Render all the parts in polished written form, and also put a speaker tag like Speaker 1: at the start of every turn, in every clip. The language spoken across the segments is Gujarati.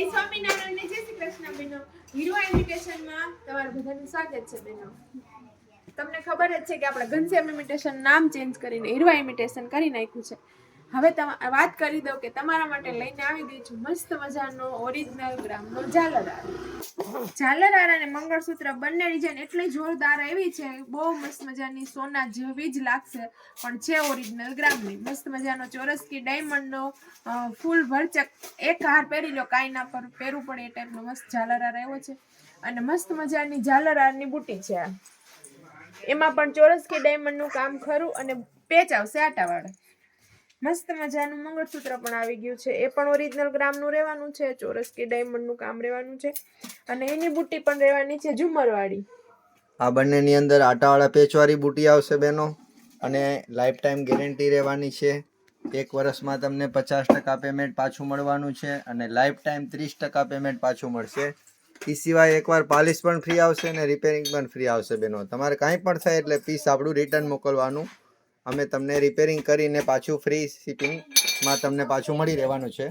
Speaker 1: સ્વામિનારાયણ ને જય શ્રી કૃષ્ણ બેનો. હીરો ઇન્વિટેશનમાં તમારું બધાનું સ્વાગત છે બેનો. તમને ખબર જ છે કે આપણે ઘનશ્યામ ઇમિટેશન નામ ચેન્જ કરીને હીરો ઇમિટેશન કરી નાખ્યું છે. હવે વાત કરી દઉં કે તમારા માટે લઈને આવી ગઈ છું મસ્ત મજાનો ઓરિજિનલ ગ્રામનો ઝાલર હાર. ઝાલર હાર અને મંગળસૂત્ર બંને ડિઝાઇન એટલી જોરદાર એવી છે, બહુ મસ્ત મજાની સોના જેવી જ લાગશે, પણ છે ઓરિજિનલ ગ્રામની. મસ્ત મજાનો ચોરસકી ડાયમંડનો ફૂલ ભરચક એક હાર પહેરી લો, કાંઈ ના પર પહેરવું પડે એ ટાઈપનો મસ્ત ઝાલર હાર આવ્યો છે. અને મસ્ત મજાની ઝાલર હારની બુટી છે આ. એમાં પણ ચોરસકી ડાયમંડનું કામ ખરું અને પેચ આવશે આટાવાળા. મસ્ત મજાનું મંગળસૂત્ર પણ આવી ગયું છે, એ પણ ઓરિજિનલ ગ્રામનું રહેવાનું છે. ચોરસકી ડાયમંડનું કામ રહેવાનું છે અને એની બુટી પણ રહેવાની છે ઝુમરવાળી.
Speaker 2: આ બંનેની અંદર આટાવાળા પેચવાળી બુટી આવશે બેનો, અને લાઈફ ટાઈમ ગેરંટી રહેવાની છે. 1 વર્ષમાં તમને 50% પેમેન્ટ પાછું મળવાનું છે અને લાઈફ ટાઈમ 30% પેમેન્ટ પાછું મળશે. એ સિવાય એકવાર પાલિશ પણ ફ્રી આવશે અને રિપેરિંગ પણ ફ્રી આવશે બેનો. તમારે કાંઈ પણ થાય એટલે પીસ આપણું રિટર્ન મોકલવાનું, અમે તમને રિપેરિંગ કરીને પાછું ફ્રી શિપિંગમાં તમને પાછું મળી રહેવાનું છે.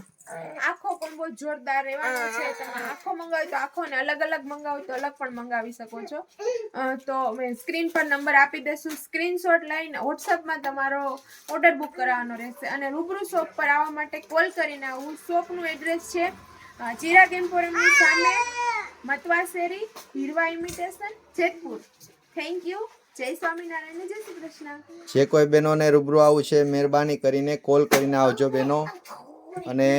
Speaker 1: આખો પણ બહુ જોરદાર રહેવાનો છે. તમે આખો મંગાવી તો આખો, ને અલગ અલગ મંગાવો તો અલગ પણ મંગાવી શકો છો. તો મેં સ્ક્રીન પર નંબર આપી દઈશું, સ્ક્રીનશોટ લઈને વોટ્સઅપમાં તમારો ઓર્ડર બુક કરાવવાનો રહેશે અને રૂબરૂ શોપ પર આવવા માટે કોલ કરીને આવું. શોપનું એડ્રેસ છે ચિરાગ એમ્પોરિયમની સામે, મતવા શેરી, Hirva imitation, Jetpur. Thank you. જય સ્વામિનારાયણ, જય શ્રી કૃષ્ણ.
Speaker 2: જે કોઈ બહેનોને રૂબરૂ આવું છે મહેરબાની કરીને કોલ કરીને આવજો બહેનો. અને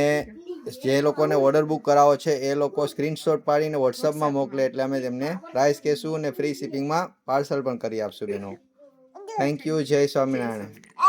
Speaker 2: જે લોકોને ઓર્ડર બુક કરાવો છે એ લોકો સ્ક્રીનશોટ પાડીને વોટ્સઅપમાં મોકલે એટલે અમે તેમને પ્રાઇસ કહેશું અને ફ્રી શિપિંગમાં પાર્સલ પણ કરી આપશું બહેનો. Thank you. જય સ્વામિનારાયણ.